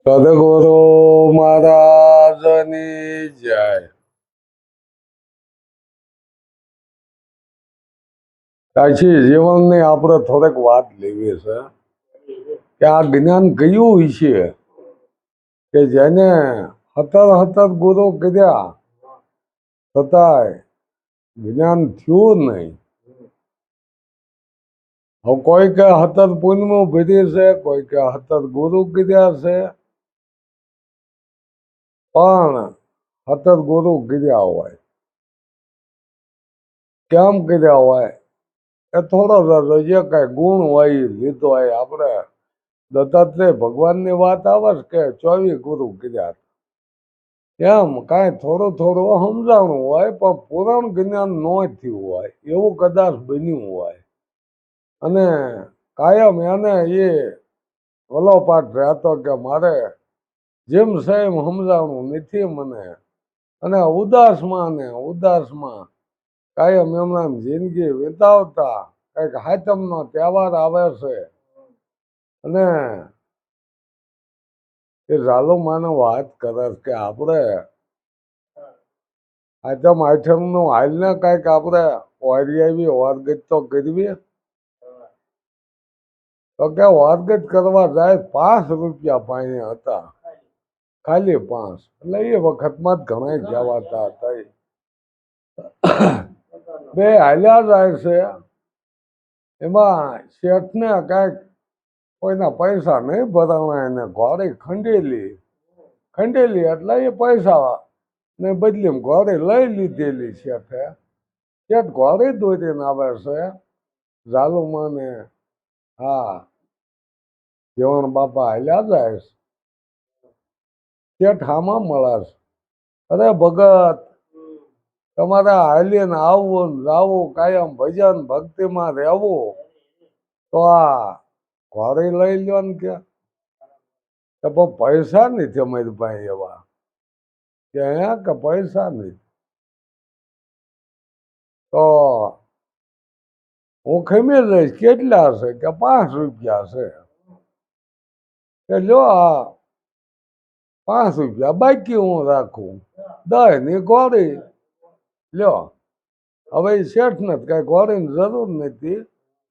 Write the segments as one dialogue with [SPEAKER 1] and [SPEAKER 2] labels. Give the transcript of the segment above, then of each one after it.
[SPEAKER 1] સદગુરુ મહારાજની જય. સાચી જીવનની આપણે થોડીક વાત લેવી છે કે આ જ્ઞાન કયું વિશે કે જેને હતર ગુરુ કર્યા છતાંય જ્ઞાન થયું નહીં. હવે કોઈ કે હતર પૂનમું ભીધી છે, કોઈ કે હતર ગુરુ કર્યા છે, પણ હતર ગુરુ કર્યા હોય કેમ કર્યા હોય એ થોડો જે કઈ ગુણ હોય એ લીધો હોય. આપણે દત્તાત્રેય ભગવાનની વાત આવે કે 24 ગુરુ કર્યા એમ કાંઈ થોડું સમજાણું હોય પણ પૂરણ જ્ઞાન ન થયું હોય એવું કદાચ બન્યું હોય અને કાયમ એને એ વલોપાટ રહેતો કે મારે જેમ છે એમ સમજાણું નથી મને, અને ઉદાસમાં કાયમ એમના જિંદગી વિતાવતા કઈક હાતમનો તહેવાર આવે છે અને એ ઝાલુમાને વાત કરે કે આપણે આઠમનું હાલને કઈક આપણે વારી આવી વારગત તો કરવી. તો કે વારગત કરવા જાય 5 રૂપિયા પાણી હતા, ખાલી 5. એટલે એ વખતમાં જ ઘણા જવાતા હતા. બે હાલ્યા જાય છે, એમાં શેઠને કઈક કોઈના પૈસા નહીં ભરાણા, એને ઘોડી ખંડેલી એટલે એ પૈસા ને બદલીમાં ઘોડી લઈ લીધેલી શેઠે. શેઠ ઘોડી દોરીને આવે છે ઝાલુમાને. હા, જીવણ બાપા હાલ્યા જાય છે, શેઠ હામાં મળે છે. અરે ભગત, તમારે હાલીને આવવું ને જાવું, કાયમ ભજન ભક્તિમાં રહેવું, તો આ ઘોડી લઈ લ્યો ને કે પૈસા નથી અમારી પાસે એવા કે અહીંયા કે પૈસા નથી. તો હું ખમી જઈશ. કેટલા છે કે 5 રૂપિયા છે. કે લ્યો આ 5 રૂપિયા બાકી હું રાખું, 10 ની ઘોડી લ્યો. હવે એ શેઠ ને કઈ ઘોડીની જરૂર નથી,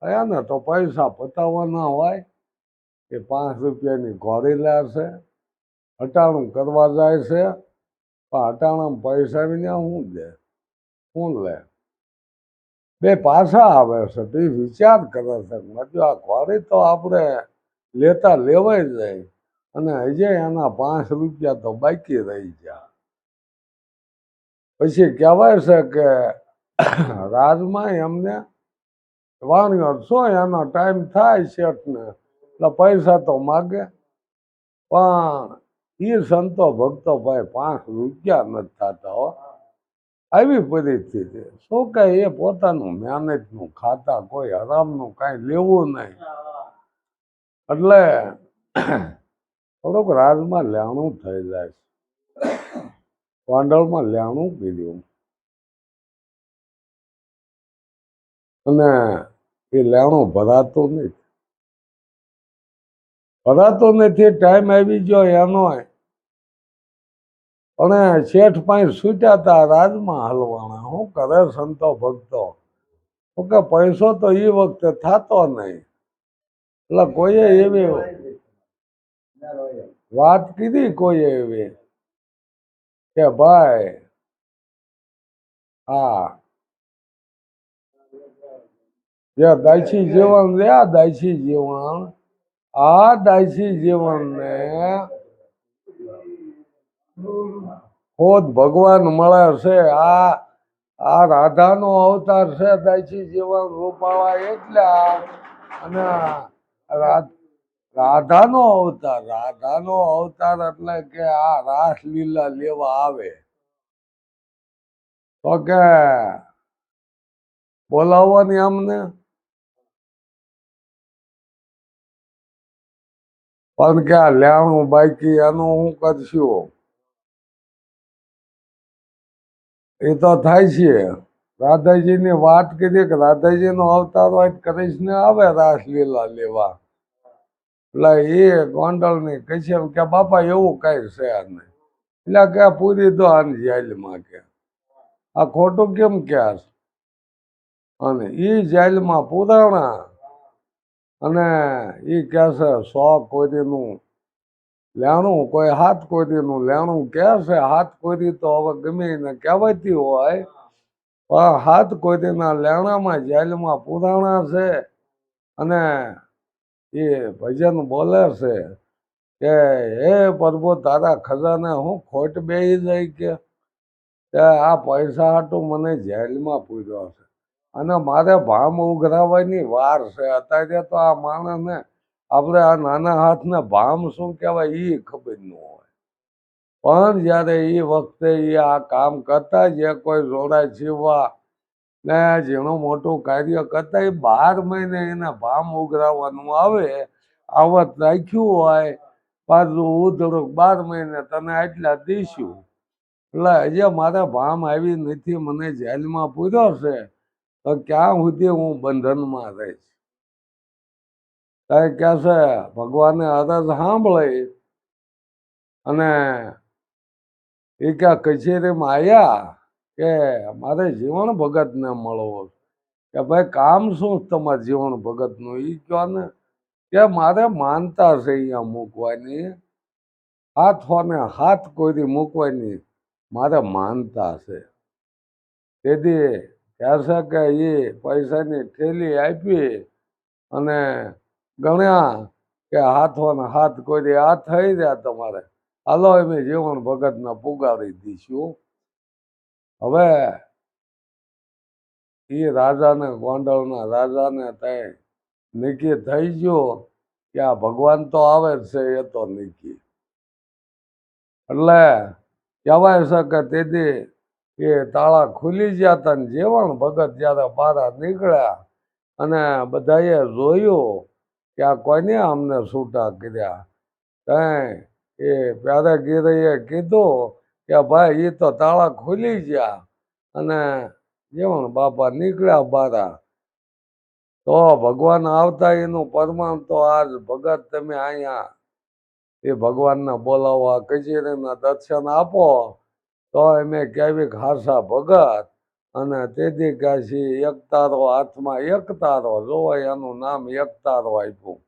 [SPEAKER 1] એને તો પૈસા પતાવવાના હોય એ 5 રૂપિયાની ઘોડી લે છે, હટાણું કરવા જાય છે, પણ હટાણામાં પૈસા વિના શું દે, શું લે. બે પાછા આવે છે તો એ વિચાર કરે છે મતલબ આ ઘોડી તો આપણે લેવાય જાય અને હજી એના 5 રૂપિયા તો બાકી રહી ગયા. પછી કહેવાય છે કે રાજમાં એમને વાણિયો શું એનો ટાઈમ થાય શેઠને એટલે પૈસા તો માગે, પણ એ સંતો ભક્તો ભાઈ 5 રૂપિયા નથી થતા હો. આવી પરિસ્થિતિ શું કે એ પોતાનું મહેનતનું ખાતા, કોઈ હરામનું કાંઈ લેવું નહીં. એટલે થોડુંક રાજમાં લેણું થઈ જાય છે. વાંડલમાં લેણું પીધું અને એ લેણું ભરાતું નથી. ટાઈમ આવી ગયો એનો, અને શેઠ પાસે છૂટ્યા હતા રાજમાં હલવાણા. શું કરે સંતો ભક્તો, કે પૈસો તો એ વખતે થતો નહીં. એટલે કોઈએ એવી વાત કીધી, કોઈએ એવી કે ભાઈ હા જે દાયછી જીવન રે, આ દાયછી જીવનને ખુદ ભગવાન મળે છે. આ રાધાનો અવતાર છે દાયછી જીવન રૂપાવા એટલા, અને રાધાનો અવતાર એટલે કે આ રાસલીલા લેવા આવે તો કે બોલાવવાની અમને. પણ કે આ લેણું બાકી એનું હું કરશું, એ તો થાય છે. રાધાજીની વાત કરી કે રાધાજીનો અવતાર હોય કૃષ્ણ આવે રાસલીલા લેવા. એટલે એ ગોંડલની કચેરી કે બાપા એવું કઈ છે નહીં. એટલે કે પૂરી દો આની જેલમાં કે આ ખોટું કેમ ક્યાં અને એ જેલમાં પુરાણા અને એ કહે છે 100 કોઈનું લેણું કોઈ 7 કોઈનું લેણું કહે છે. 7 કોઈ તો હવે ગમે એને કહેવાતી હોય પણ 7 કોઈના લેણામાં જેલમાં પુરાણા છે. અને એ ભજન બોલે છે કે હે પ્રભુ તારા ખજાને હું ખોટ બેસી જાય કે આ પૈસા હાટું મને જેલમાં પૂર્યો છે અને મારે ભામ ઉઘરાવવાની વાર છે. અત્યારે તો આ માણસને આપણે આ નાના હાથને ભામ શું કહેવાય એ ખબર ન હોય. પણ જ્યારે એ વખતે એ આ કામ કરતા જે કોઈ જોડાય જીવવા ને ઝીણું મોટું કાર્ય કરતા એ 12 મહિને એને ભામ ઉઘરાવવાનું આવે. આવત રાખ્યું હોય પાછું ઉધડું 12 મહિને તને આટલા દઈશું. એટલે હજી મારે ભામ આવી નથી, મને જેલમાં પૂર્યો છે તો ક્યાં સુધી હું બંધનમાં રહીશ. કઈ કે છે ભગવાને અરજ સાંભળી અને એ ક્યાં કચેરીમાં આવ્યા કે મારે જીવન ભગતને મળવો કે ભાઈ કામ શું તમારે જીવન ભગતનું એ કહો ને કે મારે માનતા છે અહીંયા મૂકવાની. હાથોને હાથ કોઈ મૂકવાની મારે માનતા છે. તેથી કહે છે કે એ પૈસાની થેલી આપી અને ગણ્યા કે હાથોને હાથ કોઈ આ થઈ રહ્યા તમારે હાલો એમ જીવન ભગતને પુગાડી દઈશું. હવે એ રાજાને ગોંડલના રાજાને ત્યાં નક્કી થઈ ગયો કે આ ભગવાન તો આવે જ છે એ તો નક્કી. એટલે કહેવાય છે કે તેથી એ તાળા ખુલી ગયા હતા ને જીવન ભગત જયારે બહાર નીકળ્યા અને બધાએ જોયું કે આ કોઈને અમને છૂટા કર્યા. ત્યાં એ પ્યાદાગીરીએ કીધું કે ભાઈ એ તો તાળા ખુલી ગયા અને જીવન બાપા નીકળ્યા બારા. તો ભગવાન આવતા એનું પરમાણ તો આજ ભગત તમે અહીંયા એ ભગવાનને બોલાવવા કચેરીના દર્શન આપો તો એમે કેવી ખાસા ભગત. અને તેથી કાશી એક તારો હાથમાં એક તારો જોવાય એનું નામ એક તારો આપ્યું.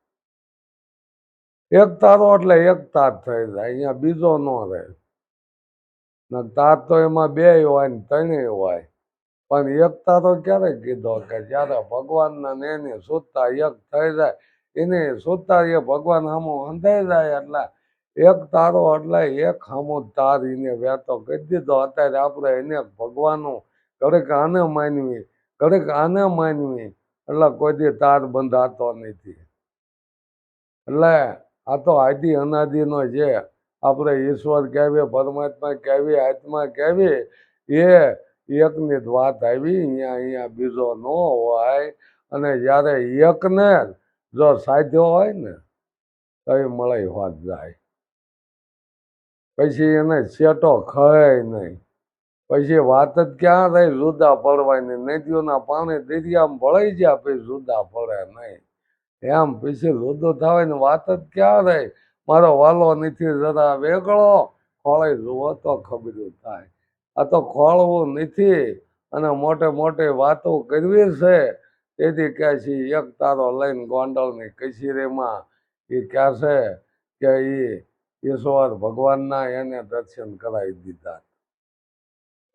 [SPEAKER 1] એક તારો એટલે એક તાર થઈ જાય, અહીંયા બીજો ન રહે. તાર તો એમાં 2 હોય ને 3 હોય પણ એક તારો ક્યારે કીધો કે જયારે ભગવાનના ને એની સુતા એક થઈ જાય એની સુતા એ ભગવાન સામું અંધાઈ જાય એટલે એક તારો એટલે એક સામું તાર એને વહેતો કરી દીધો. અત્યારે આપણે એને ભગવાનનું ઘડીક આને માનવી ઘડીક આને માનવી એટલે કોઈ દી તાર બંધાતો નથી. એટલે આ તો આદિ અનાદિનો જે આપણે ઈશ્વર કહેવી પરમાત્મા કહેવી આત્મા કહેવી એ એકની જ વાત આવી. અહીંયા બીજો ન હોય. અને જ્યારે એકને જો સાધ્યો હોય ને તો એ મળે હોત જાય. પછી એને છેટો ખાય નહીં. પછી વાત જ ક્યાં રહી જુદા પડવાની. નદીઓના પાણી દરિયામાં ભળાઈ ગયા પછી જુદા પડે નહીં. એમ પછી જુદું થવાય ને વાત જ ક્યાં રહી. મારો વાલો નથી જરા વેગળો ખોળે જુઓ તો ખબર થાય. આ તો ખોળવું નથી અને મોટે મોટી વાતો કરવી છે. તેથી કહે છે એક તારો લઈને ગોંડલની કચેરીમાં એ કહે છે કે એ ઈશ્વર ભગવાનના એને દર્શન કરાવી દીધા.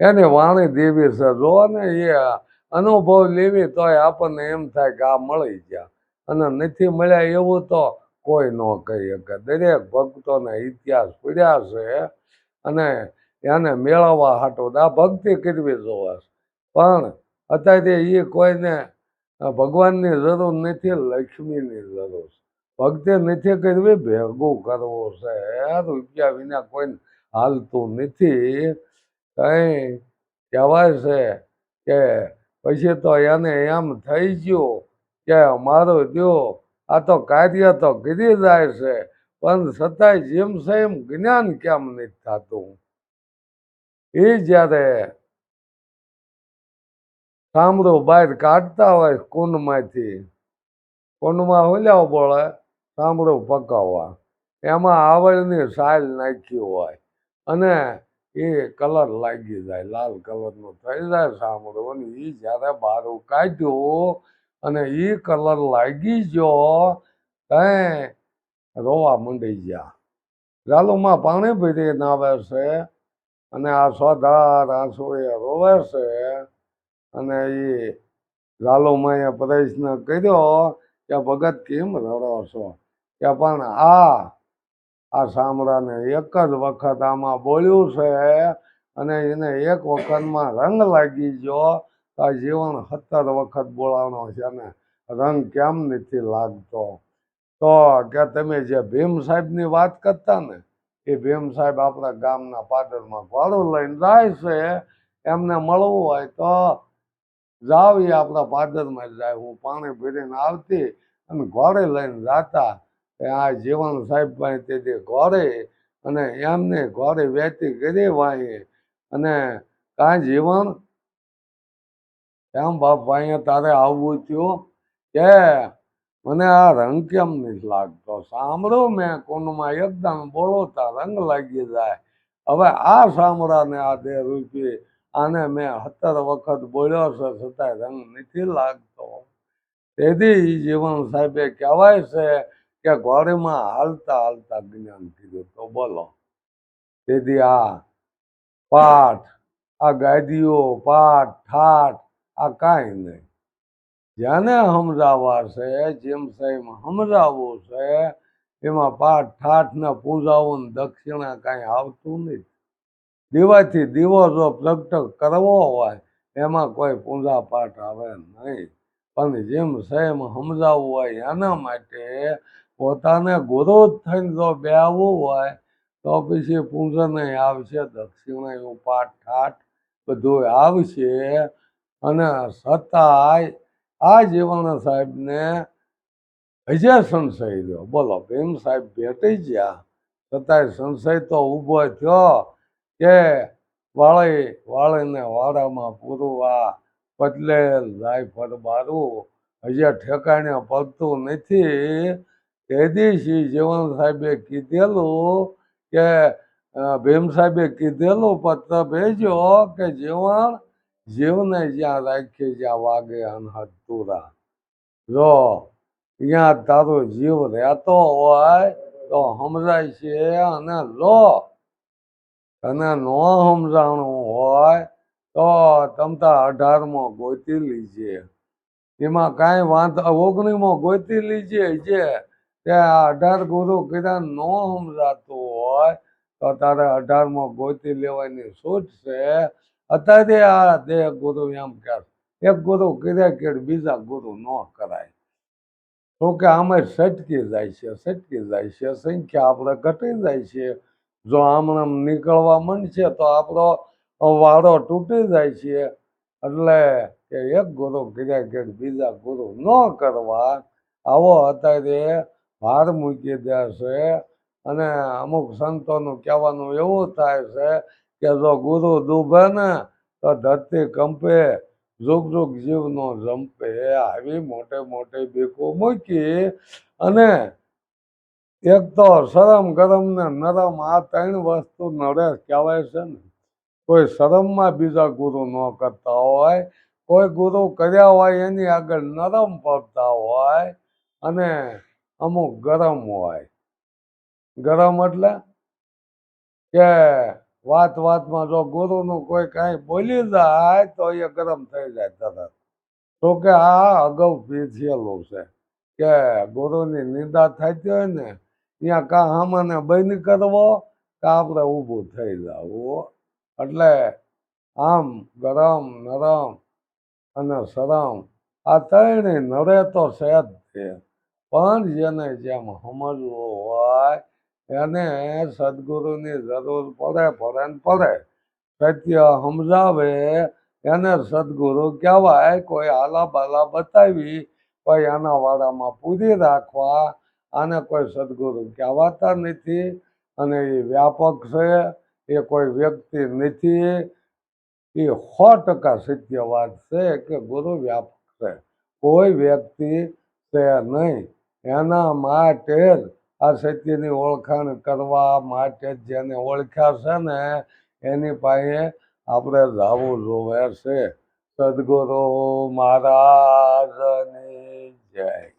[SPEAKER 1] એની વાણી દેવી છે. જો ને એ અનુભવ લેવી તોય આપણને એમ થાય કે આ મળી ગયા અને નથી મળ્યા એવું તો કોઈ ન કહી શકે. દરેક ભક્તોને ઇતિહાસ પીડ્યા છે અને એને મેળવવા હાટું આ ભક્તિ કરવી જોવે. પણ અત્યારે એ કોઈને ભગવાનની જરૂર નથી, લક્ષ્મીની જરૂર છે. ભક્તિ નથી કરવી ભેગું કરવું છે. રૂપિયા વિના કોઈ હાલતું નથી. કઈ કહેવાય છે કે પછી તો એને એમ થઈ ગયું કે મારું દ્યો આ તો કાર્ય તો કરી જાય છે પણ છતાંય જેમ છે એમ જ્ઞાન કેમ નથી થતું. એ જ્યારે સાંભળું બહાર કાઢતા હોય કુંડમાંથી, કુંડમાં હોલ્યા બોલે સાંભળો પકાવવા, એમાં આવળની સાલ નાખી હોય અને એ કલર લાગી જાય, લાલ કલરનું થઈ જાય સાંભળો, અને એ જ્યારે બહાર કાઢ્યું અને એ કલર લાગી ગયો તઈ રોવા મંડી ગયા. ગાલુમાં પાણી ભરીને આવે છે અને આ સોધાર આંસુ એ રોવે છે. અને એ ગાલુમાં પ્રશ્ન કર્યો કે ભગત કેમ રડો છો? કે પણ આ શામળાને એક જ વખત આમાં બોલ્યું છે અને એને એક વખતમાં રંગ લાગી ગયો, તો આ જીવન 17 વખત બોલાવાનો છે ને રંગ કેમ નથી લાગતો? તો કે તમે જે ભીમ સાહેબની વાત કરતા ને, એ ભીમ સાહેબ આપણા ગામના પાદરમાં ઘોડું લઈને જાય છે, એમને મળવું હોય તો જાવ, એ આપણા પાદરમાં જાય. હું પાણી ભરીને આવતી અને ઘોડે લઈને જાતા, આ જીવન સાહેબ પાસે તેથી ઘોડે અને એમને ઘોડે વેચી કરી વાંહે અને કાંઈ જીવન એમ બાપ અહીંયા તારે આવવું થયું કે મને આ રંગ કેમ નથી લાગતો? સાંભળો મેં કુંડમાં એકદમ બોલોતા રંગ લાગી જાય. હવે આ સાંભળાને આ દે રૂપી, આને મેં 17 વખત બોલ્યો છે છતાંય રંગ નથી લાગતો. તેથી જીવન સાહેબે કહેવાય છે કે ઘોડીમાં હાલતા હાલતા જ્ઞાન કીધું. તો બોલો, તેથી આ પાઠ, આ ગાદીઓ, પાઠ, ઠાઠ આ કાંઈ નહીં. જેને સમજાવવા છે, જેમ સાહેબ સમજાવવું છે, એમાં પાઠ ઠાઠ ને પૂજાઓ ને દક્ષિણા કાંઈ આવતું નથી. દીવાથી દીવો જો પ્રગટ કરવો હોય એમાં કોઈ પૂજા પાઠ આવે નહીં. પણ જેમ સાહેબ સમજાવવું હોય એના માટે પોતાને ગુરુ થઈને જો બેહવું હોય તો પછી પૂજન આવશે, દક્ષિણા પાઠ ઠાઠ બધું આવશે. અને છતાંય આ જીવન સાહેબને હજે સંશય રહ્યો. બોલો, ભીમ સાહેબ ભેટી ગયા છતાંય સંશય તો ઊભો થયો કે વાળીને વાડામાં પૂરું આ પટલેલ જાયફળ બારું હજે ઠેકાણે પડતું નથી. તે દિવસે જીવન સાહેબે કીધેલું કે ભીમ સાહેબે કીધેલું પત્ર ભેજો કે જીવને જ્યાં રાખી જ્યાં વાગે અનહદ તુરા, જો ત્યાં તારો જીવ રહેતો હોય તો સમજાય છે, અને જો તને ન સમજાણું હોય તો તમતા 18મો ગોતી લીજે. એમાં કાંઈ વાંધો 19મો ગોતી લીજે જે તે આ 18 ગુરુ કર્યા ન સમજાતું હોય તો તારે 18મો ગોતી લેવાની છૂટ છે. અત્યારે આ દેહ ગુરુ એમ કે એક ગુરુ કર્યા કે બીજા ગુરુ ન કરાય. તો કે આમાં સટકી જાય છે, સંખ્યા આપણે ઘટી જાય છે. જો આમ નીકળવા માંડશે તો આપણો વાળો તૂટી જાય છે. એટલે કે એક ગુરુ કર્યા કે બીજા ગુરુ ન કરવા, આવો અત્યારે ભાર મૂકી દે છે. અને અમુક સંતોનું કહેવાનું એવું થાય છે કે જો ગુરુ ડૂબે ને તો ધરતી કંપે, જુગ જુગ જીવનો જંપે. આવી મોટે મોટે બીકો મૂકી અને એક તો શરમ ગરમ ને નરમ આ 3 વસ્તુ નડે કહેવાય છે ને. કોઈ શરમમાં બીજા ગુરુ ન કરતા હોય, કોઈ ગુરુ કર્યા હોય એની આગળ નરમ પડતા હોય, અને અમુક ગરમ હોય. ગરમ એટલે કે વાતમાં જો ગુરુનું કોઈ કાંઈ બોલી જાય તો એ ગરમ થઈ જાય તરત. તો કે આ અગાઉ પીછેલું છે કે ગુરુની નિંદા થતી હોય ને ત્યાં કાં હામાને બંધ કરવો કાં આપણે ઊભું થઈ જવું. એટલે આમ ગરમ, નરમ અને શરમ આ 3 નડે તો સહેજ છે. પણ જેને જેમ સમજવું હોય એને સદગુરુની જરૂર પડે. સત્ય સમજાવે એને સદગુરુ કહેવાય. કોઈ આલા બાલા બતાવી કોઈ આના વાળામાં પૂરી રાખવા, આને કોઈ સદગુરુ કહેવાતા નથી. અને એ વ્યાપક છે, એ કોઈ વ્યક્તિ નથી. એ 100% સત્ય વાત છે કે ગુરુ વ્યાપક છે, કોઈ વ્યક્તિ છે નહીં. એના માટે જ આ સત્યની ઓળખાણ કરવા માટે જ જેને ઓળખ્યા છે ને એની પાસે આપણે જવું જોવે છે. સદગુરુ મહારાજની જય.